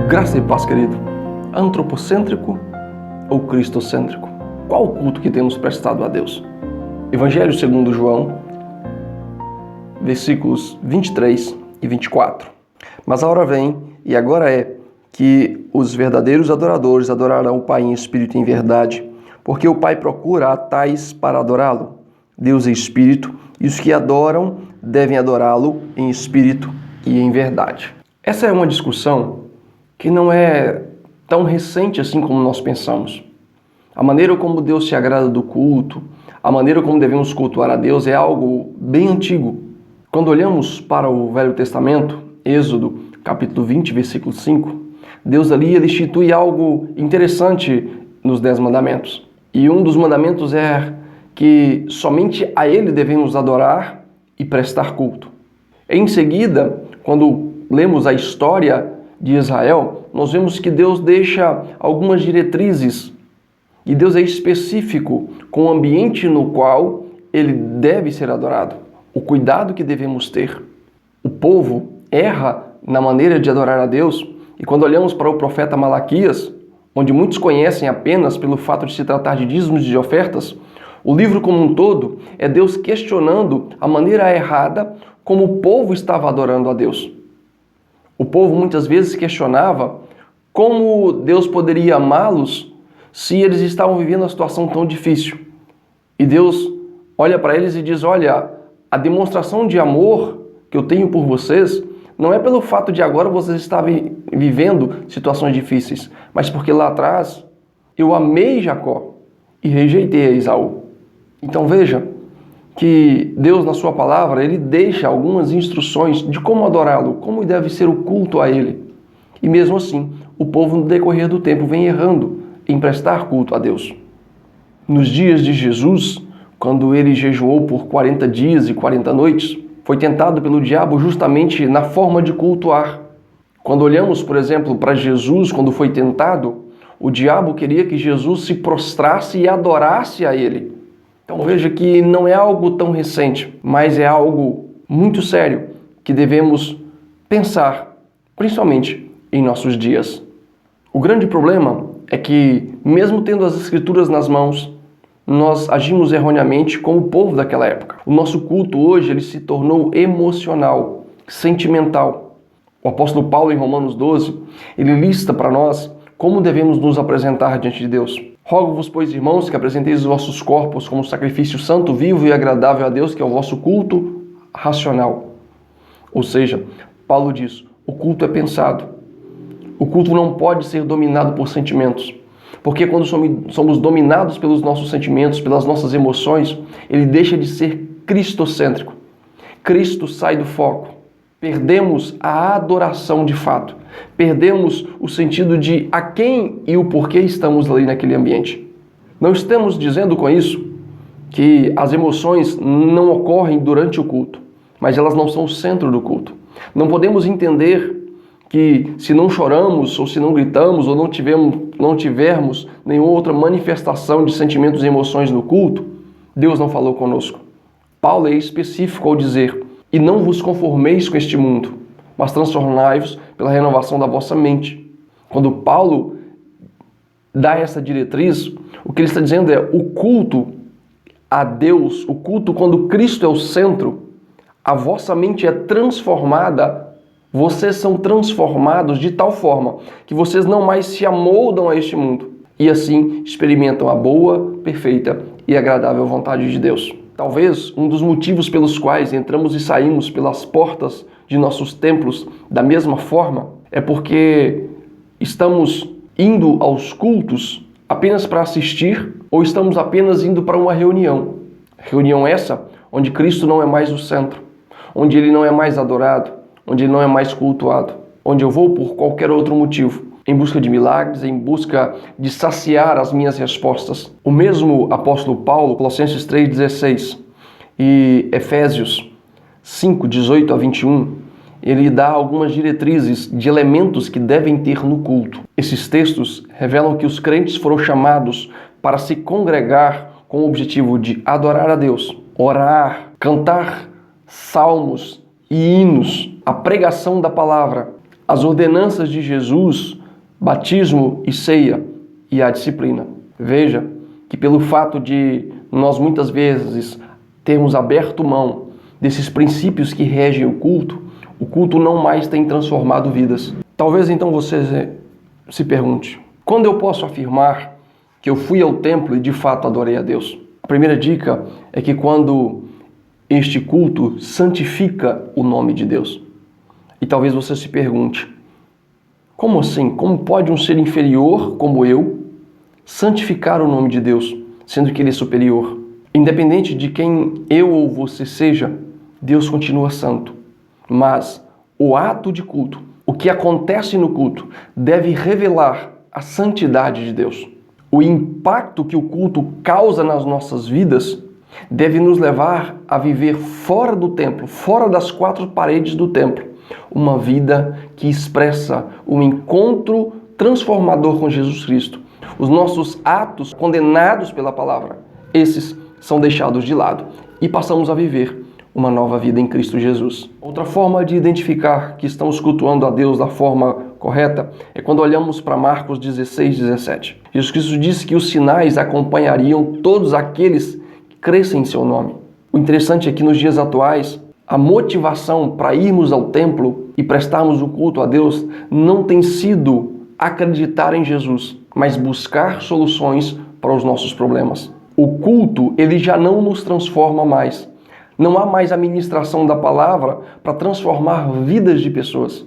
Graça e paz, querido. Antropocêntrico ou cristocêntrico? Qual o culto que temos prestado a Deus? Evangelho segundo João, versículos 23 e 24. Mas a hora vem, e agora é, que os verdadeiros adoradores adorarão o Pai em espírito e em verdade, porque o Pai procura a tais para adorá-lo. Deus é espírito, e os que adoram devem adorá-lo em espírito e em verdade. Essa é uma discussão que não é tão recente assim como nós pensamos. A maneira como Deus se agrada do culto, a maneira como devemos cultuar a Deus é algo bem antigo. Quando olhamos para o Velho Testamento, Êxodo, capítulo 20, versículo 5, Deus ali ele institui algo interessante nos 10 mandamentos. E um dos mandamentos é que somente a Ele devemos adorar e prestar culto. Em seguida, quando lemos a história de Israel, nós vemos que Deus deixa algumas diretrizes e Deus é específico com o ambiente no qual ele deve ser adorado, o cuidado que devemos ter. O povo erra na maneira de adorar a Deus e quando olhamos para o profeta Malaquias, onde muitos conhecem apenas pelo fato de se tratar de dízimos e de ofertas, o livro como um todo é Deus questionando a maneira errada como o povo estava adorando a Deus. O povo muitas vezes questionava como Deus poderia amá-los se eles estavam vivendo uma situação tão difícil. E Deus olha para eles e diz, olha, a demonstração de amor que eu tenho por vocês não é pelo fato de agora vocês estarem vivendo situações difíceis, mas porque lá atrás eu amei Jacó e rejeitei a Esaú. Então veja que Deus, na sua palavra, ele deixa algumas instruções de como adorá-lo, como deve ser o culto a ele. E mesmo assim, o povo no decorrer do tempo vem errando em prestar culto a Deus. Nos dias de Jesus, quando ele jejuou por 40 dias e 40 noites, foi tentado pelo diabo justamente na forma de cultuar. Quando olhamos, por exemplo, para Jesus, quando foi tentado, o diabo queria que Jesus se prostrasse e adorasse a ele. Então veja que não é algo tão recente, mas é algo muito sério que devemos pensar, principalmente em nossos dias. O grande problema é que, mesmo tendo as Escrituras nas mãos, nós agimos erroneamente como o povo daquela época. O nosso culto hoje ele se tornou emocional, sentimental. O apóstolo Paulo, em Romanos 12, ele lista para nós como devemos nos apresentar diante de Deus. Rogo-vos, pois, irmãos, que apresenteis os vossos corpos como sacrifício santo, vivo e agradável a Deus, que é o vosso culto racional. Ou seja, Paulo diz, o culto é pensado. O culto não pode ser dominado por sentimentos. Porque quando somos dominados pelos nossos sentimentos, pelas nossas emoções, ele deixa de ser cristocêntrico. Cristo sai do foco. Perdemos a adoração de fato. Perdemos o sentido de a quem e o porquê estamos ali naquele ambiente. Não estamos dizendo com isso que as emoções não ocorrem durante o culto, mas elas não são o centro do culto. Não podemos entender que se não choramos, ou se não gritamos, ou não tivermos nenhuma outra manifestação de sentimentos e emoções no culto, Deus não falou conosco. Paulo é específico ao dizer, e não vos conformeis com este mundo, mas transformai-vos pela renovação da vossa mente. Quando Paulo dá essa diretriz, o que ele está dizendo é o culto a Deus, o culto quando Cristo é o centro, a vossa mente é transformada, vocês são transformados de tal forma que vocês não mais se amoldam a este mundo e assim experimentam a boa, perfeita e agradável vontade de Deus. Talvez um dos motivos pelos quais entramos e saímos pelas portas de nossos templos da mesma forma é porque estamos indo aos cultos apenas para assistir ou estamos apenas indo para uma reunião. Reunião essa onde Cristo não é mais o centro, onde Ele não é mais adorado, onde Ele não é mais cultuado, onde eu vou por qualquer outro motivo, em busca de milagres, em busca de saciar as minhas respostas. O mesmo apóstolo Paulo, Colossenses 3,16 e Efésios 5, 18 a 21, ele dá algumas diretrizes de elementos que devem ter no culto. Esses textos revelam que os crentes foram chamados para se congregar com o objetivo de adorar a Deus, orar, cantar salmos e hinos, a pregação da palavra, as ordenanças de Jesus, batismo e ceia, e a disciplina. Veja que pelo fato de nós muitas vezes termos aberto mão desses princípios que regem o culto não mais tem transformado vidas. Talvez então você se pergunte, quando eu posso afirmar que eu fui ao templo e de fato adorei a Deus? A primeira dica é que quando este culto santifica o nome de Deus. E talvez você se pergunte, como assim? Como pode um ser inferior como eu santificar o nome de Deus, sendo que Ele é superior? Independente de quem eu ou você seja, Deus continua santo. Mas o ato de culto, o que acontece no culto, deve revelar a santidade de Deus. O impacto que o culto causa nas nossas vidas deve nos levar a viver fora do templo, fora das quatro paredes do templo, uma vida que expressa um encontro transformador com Jesus Cristo. Os nossos atos condenados pela palavra, esses são deixados de lado e passamos a viver uma nova vida em Cristo Jesus. Outra forma de identificar que estamos cultuando a Deus da forma correta é quando olhamos para Marcos 16:17. Jesus Cristo disse que os sinais acompanhariam todos aqueles que crescem em seu nome. O interessante é que nos dias atuais, a motivação para irmos ao templo e prestarmos o culto a Deus não tem sido acreditar em Jesus, mas buscar soluções para os nossos problemas. O culto, ele já não nos transforma mais. Não há mais a ministração da palavra para transformar vidas de pessoas.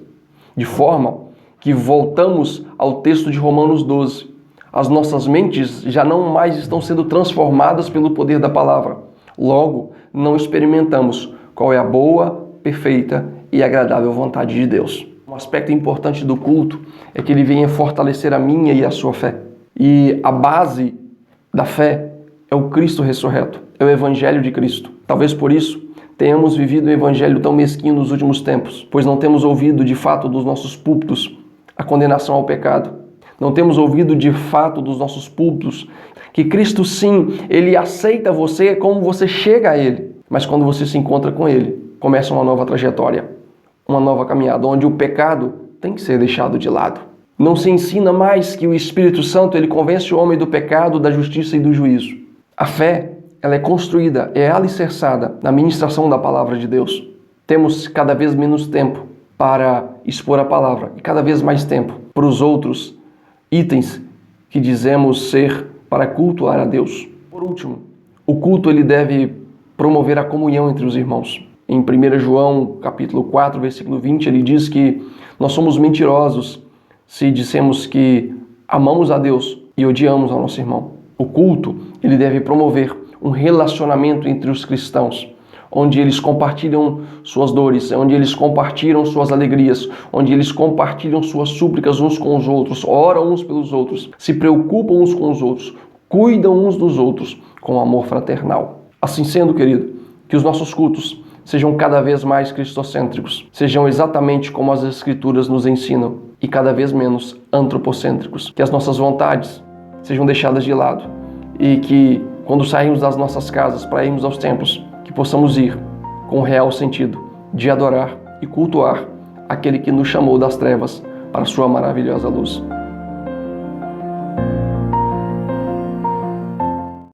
De forma que voltamos ao texto de Romanos 12. As nossas mentes já não mais estão sendo transformadas pelo poder da palavra. Logo, não experimentamos qual é a boa, perfeita e agradável vontade de Deus. Um aspecto importante do culto é que ele venha fortalecer a minha e a sua fé. E a base da fé é o Cristo ressurreto, é o Evangelho de Cristo. Talvez por isso tenhamos vivido um evangelho tão mesquinho nos últimos tempos, pois não temos ouvido de fato dos nossos púlpitos a condenação ao pecado. Não temos ouvido de fato dos nossos púlpitos que Cristo sim, Ele aceita você como você chega a Ele. Mas quando você se encontra com Ele, começa uma nova trajetória, uma nova caminhada, onde o pecado tem que ser deixado de lado. Não se ensina mais que o Espírito Santo ele convence o homem do pecado, da justiça e do juízo. A fé ela é construída, é alicerçada na ministração da palavra de Deus. Temos cada vez menos tempo para expor a palavra e cada vez mais tempo para os outros itens que dizemos ser para cultuar a Deus. Por último, o culto ele deve promover a comunhão entre os irmãos. Em 1 João, capítulo 4, versículo 20, ele diz que nós somos mentirosos se dissemos que amamos a Deus e odiamos ao nosso irmão. O culto, ele deve promover um relacionamento entre os cristãos, onde eles compartilham suas dores, onde eles compartilham suas alegrias, onde eles compartilham suas súplicas uns com os outros, oram uns pelos outros, se preocupam uns com os outros, cuidam uns dos outros com amor fraternal. Assim sendo, querido, que os nossos cultos sejam cada vez mais cristocêntricos, sejam exatamente como as Escrituras nos ensinam e cada vez menos antropocêntricos, que as nossas vontades sejam deixadas de lado e que quando sairmos das nossas casas para irmos aos templos, que possamos ir com o real sentido de adorar e cultuar aquele que nos chamou das trevas para a sua maravilhosa luz.